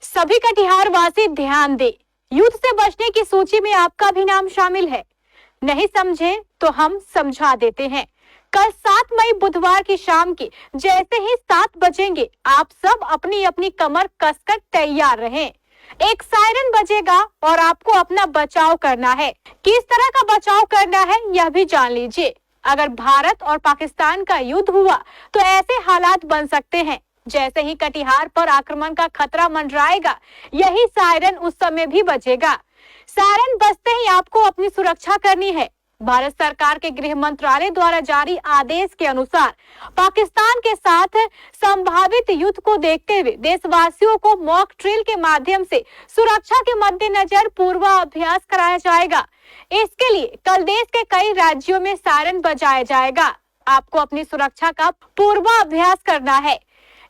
सभी कटिहार वासी ध्यान दे, युद्ध से बचने की सूची में आपका भी नाम शामिल है। नहीं समझे तो हम समझा देते हैं। कल 7 मई बुधवार की शाम की जैसे ही 7 बजेंगे, आप सब अपनी अपनी कमर कसकर तैयार रहें। एक सायरन बजेगा और आपको अपना बचाव करना है। किस तरह का बचाव करना है यह भी जान लीजिए। अगर भारत और पाकिस्तान का युद्ध हुआ तो ऐसे हालात बन सकते हैं। जैसे ही कटिहार पर आक्रमण का खतरा मंडराएगा, यही सायरन उस समय भी बजेगा। सायरन बजते ही आपको अपनी सुरक्षा करनी है। भारत सरकार के गृह मंत्रालय द्वारा जारी आदेश के अनुसार पाकिस्तान के साथ संभावित युद्ध को देखते हुए देशवासियों को मॉक ड्रिल के माध्यम से सुरक्षा के मद्देनजर पूर्वाभ्यास कराया जाएगा। इसके लिए कल देश के कई राज्यों में सायरन बजाया जाएगा। आपको अपनी सुरक्षा का पूर्वाभ्यास करना है।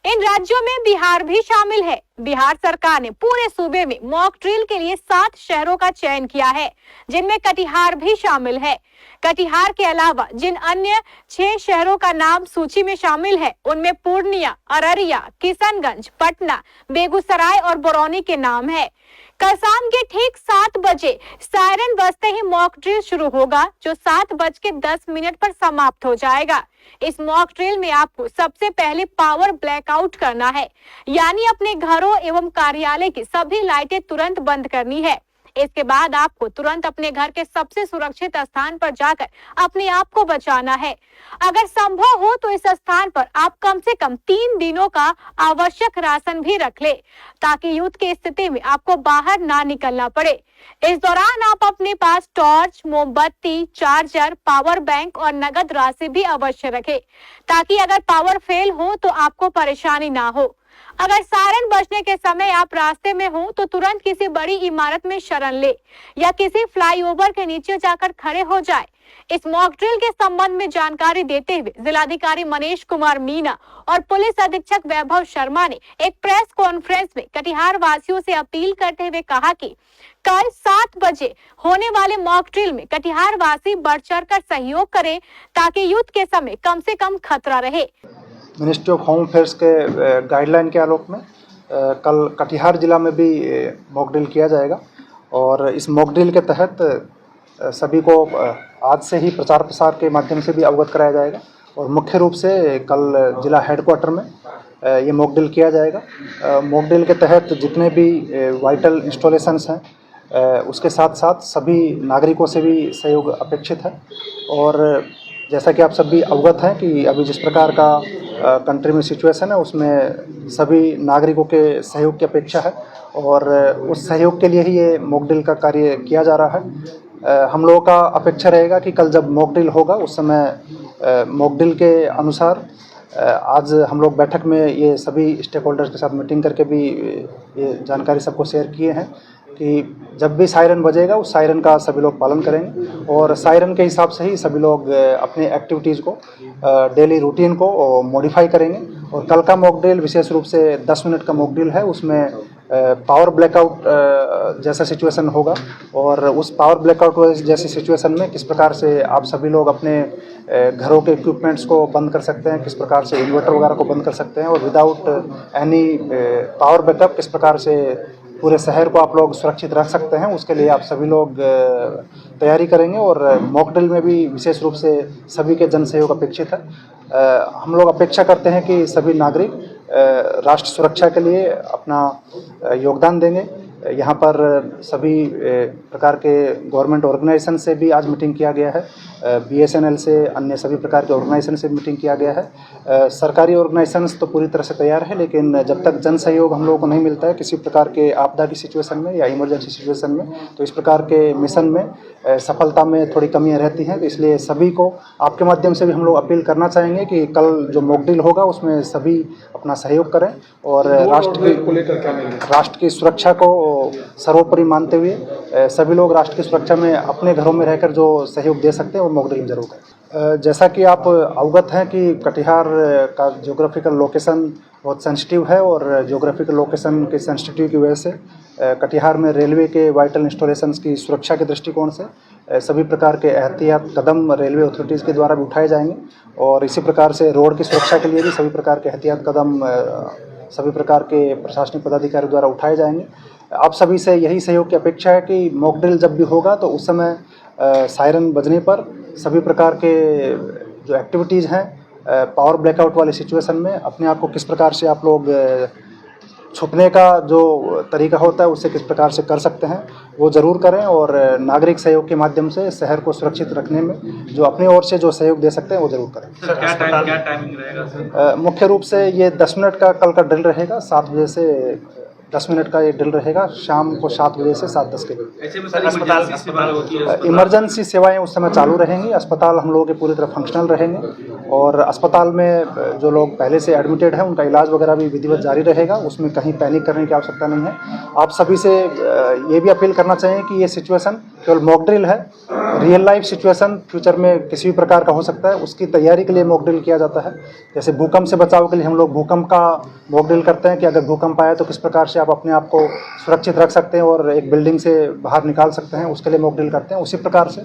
इन राज्यों में बिहार भी शामिल है। बिहार सरकार ने पूरे सूबे में मॉक ड्रिल के लिए 7 शहरों का चयन किया है, जिनमें कटिहार भी शामिल है। कटिहार के अलावा जिन अन्य 6 शहरों का नाम सूची में शामिल है, उनमें पूर्णिया, अररिया, किशनगंज, पटना, बेगूसराय और बरौनी के नाम है। कल शाम के ठीक 7 बजे सायरन बजते ही मॉक ड्रिल शुरू होगा, जो 7:10 पर समाप्त हो जाएगा। इस मॉक ड्रिल में आपको सबसे पहले पावर ब्लैकआउट करना है, यानी अपने घरों एवं कार्यालय की सभी लाइटें तुरंत बंद करनी है। इसके बाद आपको तुरंत अपने घर के सबसे सुरक्षित स्थान पर जाकर अपने आप को बचाना है। अगर संभव हो तो इस स्थान पर आप कम से कम 3 दिनों का आवश्यक राशन भी रख ले, ताकि युद्ध की स्थिति में आपको बाहर ना निकलना पड़े। इस दौरान आप अपने पास टॉर्च, मोमबत्ती, चार्जर, पावर बैंक और नगद राशि भी अवश्य रखें, ताकि अगर पावर फेल हो तो आपको परेशानी ना हो। अगर सायरन बजने के समय आप रास्ते में हो तो तुरंत किसी बड़ी इमारत में शरण ले या किसी फ्लाईओवर के नीचे जाकर खड़े हो जाए। इस मॉक ड्रिल के संबंध में जानकारी देते हुए जिलाधिकारी मनीष कुमार मीना और पुलिस अधीक्षक वैभव शर्मा ने एक प्रेस कॉन्फ्रेंस में कटिहार वासियों से अपील करते हुए कहा कि कल 7 बजे होने वाले मॉक ड्रिल में कटिहार वासी बढ़ चढ़कर सहयोग करें, ताकि युद्ध के समय कम से कम खतरा रहे। मिनिस्ट्री ऑफ होम अफेयर्स के गाइडलाइन के आलोक में कल कटिहार जिला में भी मॉक ड्रिल किया जाएगा और इस मॉक ड्रिल के तहत सभी को आज से ही प्रचार प्रसार के माध्यम से भी अवगत कराया जाएगा और मुख्य रूप से कल जिला हेडक्वार्टर में ये मॉक ड्रिल किया जाएगा। मॉक ड्रिल के तहत जितने भी वाइटल इंस्टॉलेशंस हैं उसके साथ साथ सभी नागरिकों से भी सहयोग अपेक्षित है और जैसा कि आप सब भी अवगत हैं कि अभी जिस प्रकार का कंट्री में सिचुएशन है उसमें सभी नागरिकों के सहयोग की अपेक्षा है और उस सहयोग के लिए ही ये मॉक ड्रिल का कार्य किया जा रहा है। हम लोगों का अपेक्षा रहेगा कि कल जब मॉक ड्रिल होगा उस समय मॉक ड्रिल के अनुसार आज हम लोग बैठक में ये सभी स्टेक होल्डर्स के साथ मीटिंग करके भी ये जानकारी सबको शेयर किए हैं कि जब भी सायरन बजेगा उस सायरन का सभी लोग पालन करेंगे और सायरन के हिसाब से ही सभी लोग अपने एक्टिविटीज़ को डेली रूटीन को मॉडिफाई करेंगे। और कल का मॉक ड्रिल विशेष रूप से 10 मिनट का मॉक ड्रिल है, उसमें पावर ब्लैकआउट जैसा सिचुएशन होगा और उस पावर ब्लैकआउट जैसी सिचुएशन में किस प्रकार से आप सभी लोग अपने घरों के इक्विपमेंट्स को बंद कर सकते हैं, किस प्रकार से इन्वर्टर वगैरह को बंद कर सकते हैं और विदाउट एनी पावर बैकअप किस प्रकार से पूरे शहर को आप लोग सुरक्षित रख सकते हैं, उसके लिए आप सभी लोग तैयारी करेंगे। और मॉक ड्रिल में भी विशेष रूप से सभी के जन सहयोग अपेक्षित है। हम लोग अपेक्षा करते हैं कि सभी नागरिक राष्ट्र सुरक्षा के लिए अपना योगदान देंगे। यहाँ पर सभी प्रकार के गवर्नमेंट ऑर्गेनाइजेशन से भी आज मीटिंग किया गया है, BSNL से, अन्य सभी प्रकार के ऑर्गेनाइजेशन से मीटिंग किया गया है। सरकारी ऑर्गेनाइजेशंस तो पूरी तरह से तैयार है, लेकिन जब तक जन सहयोग हम लोगों को नहीं मिलता है किसी प्रकार के आपदा की सिचुएशन में या इमरजेंसी सिचुएशन में, तो इस प्रकार के मिशन में सफलता में थोड़ी कमियाँ रहती हैं। तो इसलिए सभी को आपके माध्यम से भी हम लोग अपील करना चाहेंगे कि कल जो मॉक ड्रिल होगा उसमें सभी अपना सहयोग करें और राष्ट्र की सुरक्षा को सर्वोपरि मानते हुए सभी लोग राष्ट्र की सुरक्षा में अपने घरों में रहकर जो सहयोग दे सकते हैं वो मॉक ड्रिल में जरूर करें। जैसा कि आप अवगत हैं कि कटिहार का ज्योग्राफिकल लोकेशन बहुत सेंसिटिव है और ज्योग्राफिकल लोकेशन के सेंसिटिव की वजह से कटिहार में रेलवे के वाइटल इंस्टॉलेशंस की सुरक्षा के दृष्टिकोण से सभी प्रकार के एहतियात कदम रेलवे अथॉरिटीज़ के द्वारा भी उठाए जाएंगे और इसी प्रकार से रोड की सुरक्षा के लिए भी सभी प्रकार के एहतियात कदम सभी प्रकार के प्रशासनिक पदाधिकारी द्वारा उठाए जाएंगे। आप सभी से यही सहयोग की अपेक्षा है कि मॉक ड्रिल जब भी होगा तो उस समय सायरन बजने पर सभी प्रकार के जो एक्टिविटीज़ हैं पावर ब्लैकआउट वाली सिचुएशन में अपने आप को किस प्रकार से आप लोग छुपने का जो तरीका होता है उससे किस प्रकार से कर सकते हैं वो ज़रूर करें और नागरिक सहयोग के माध्यम से शहर को सुरक्षित रखने में जो अपनी ओर से जो सहयोग दे सकते हैं वो ज़रूर करें। सर क्या टाइमिंग रहेगा सर? मुख्य रूप से ये 10 मिनट का कल का ड्रिल रहेगा। 7 बजे से 10 मिनट का ये ड्रिल रहेगा, शाम को 7 बजे से 7:10 के बीच। ऐसे में सर इमरजेंसी सेवाएं होती है, इमरजेंसी सेवाएं उस समय चालू रहेंगी। अस्पताल हम लोगों के पूरी तरह फंक्शनल रहेंगे और अस्पताल में जो लोग पहले से एडमिटेड हैं उनका इलाज वगैरह भी विधिवत जारी रहेगा। उसमें कहीं पैनिक करने की आवश्यकता नहीं है। आप सभी से ये भी अपील करना चाहिए कि ये सिचुएशन केवल मॉक ड्रिल है, रियल लाइफ सिचुएशन फ्यूचर में किसी भी प्रकार का हो सकता है, उसकी तैयारी के लिए मॉक ड्रिल किया जाता है। जैसे भूकंप से बचाव के लिए हम लोग भूकंप का मॉक ड्रिल करते हैं कि अगर भूकंप आए तो किस प्रकार से आप अपने आप को सुरक्षित रख सकते हैं और एक बिल्डिंग से बाहर निकाल सकते हैं, उसके लिए मॉक ड्रिल करते हैं। उसी प्रकार से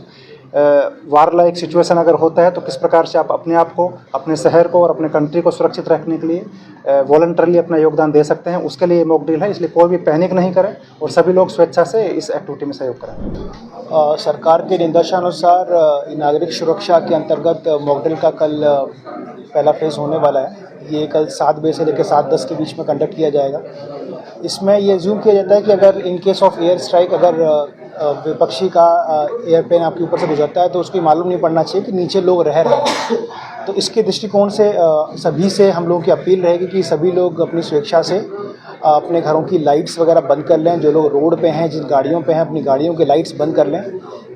वार लाइक सिचुएशन अगर होता है तो किस प्रकार से आप अपने आप को, अपने शहर को और अपने कंट्री को सुरक्षित रखने के लिए वॉलंटरली अपना योगदान दे सकते हैं, उसके लिए मॉक ड्रिल है। इसलिए कोई भी पैनिक नहीं करें और सभी लोग स्वेच्छा से इस एक्टिविटी में सहयोग करें। सरकार के निर्देशानुसार नागरिक सुरक्षा के अंतर्गत मॉक ड्रिल का कल पहला फेज़ होने वाला है। ये कल 7 बजे से लेकर 7:10 के बीच में कंडक्ट किया जाएगा। इसमें ये ज़ूम किया जाता है कि अगर in case of air strike अगर विपक्षी का एयरप्लेन आपके ऊपर से गुजरता है तो उसको मालूम नहीं पड़ना चाहिए कि नीचे लोग रह रहे हैं। तो इसके दृष्टिकोण से सभी से हम लोगों की अपील रहेगी कि सभी लोग अपनी स्वेच्छा से अपने घरों की लाइट्स वगैरह बंद कर लें। जो लोग रोड पे हैं, जिन गाड़ियों पे हैं, अपनी गाड़ियों के लाइट्स बंद कर लें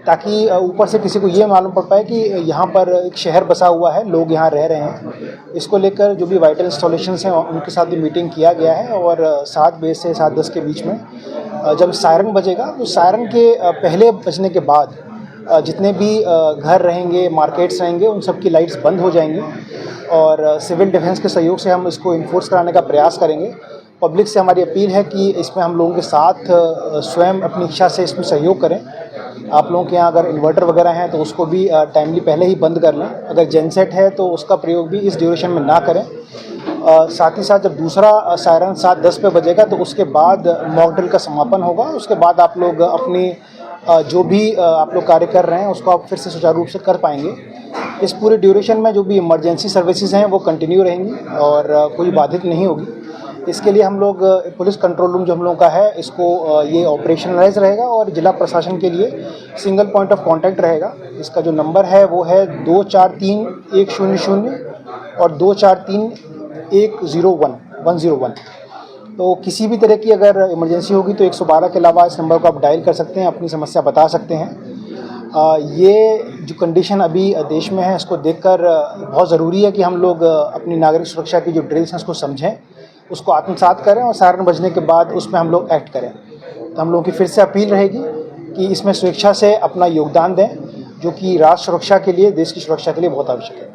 ताकि ऊपर से किसी को ये मालूम पड़ पाए कि यहाँ पर एक शहर बसा हुआ है, लोग यहाँ रह रहे हैं। इसको लेकर जो भी वाइटल इंस्टॉलेशंस हैं उनके साथ भी मीटिंग किया गया है और 7 बजे से 7:10 के बीच में जब सायरन बजेगा तो सायरन के पहले बजने के बाद जितने भी घर रहेंगे, मार्केट्स रहेंगे, उन सब की लाइट्स बंद हो जाएंगी और सिविल डिफेंस के सहयोग से हम इसको इन्फोर्स कराने का प्रयास करेंगे। पब्लिक से हमारी अपील है कि इसमें हम लोगों के साथ स्वयं अपनी इच्छा से इसमें सहयोग करें। आप लोगों के यहाँ अगर इन्वर्टर वगैरह हैं तो उसको भी टाइमली पहले ही बंद कर लें। अगर जेनसेट है तो उसका प्रयोग भी इस ड्यूरेशन में ना करें। साथ ही साथ जब दूसरा सायरन 7:10 पे बजेगा तो उसके बाद मॉक ड्रिल का समापन होगा। उसके बाद आप लोग अपनी जो भी आप लोग कार्य कर रहे हैं उसको आप फिर से सुचारू रूप से कर पाएंगे। इस पूरे ड्यूरेशन में जो भी इमरजेंसी सर्विसेज हैं वो कंटिन्यू रहेंगी और कोई बाधित नहीं होगी। इसके लिए हम लोग पुलिस कंट्रोल रूम जो हम लोगों का है इसको ये ऑपरेशनलाइज रहेगा और जिला प्रशासन के लिए सिंगल पॉइंट ऑफ कांटेक्ट रहेगा। इसका जो नंबर है वो है 243-100 और 243-101। तो किसी भी तरह की अगर इमरजेंसी होगी तो 112 के अलावा इस नंबर को आप डायल कर सकते हैं, अपनी समस्या बता सकते हैं। ये जो कंडीशन अभी देश में है इसको देखकर बहुत ज़रूरी है कि हम लोग अपनी नागरिक सुरक्षा की जो ड्रिल्स हैं उसको समझें, उसको आत्मसात करें और सायरन बजने के बाद उसमें हम लोग एक्ट करें। तो हम लोगों की फिर से अपील रहेगी कि इसमें स्वेच्छा से अपना योगदान दें, जो कि राष्ट्र सुरक्षा के लिए, देश की सुरक्षा के लिए बहुत आवश्यक है।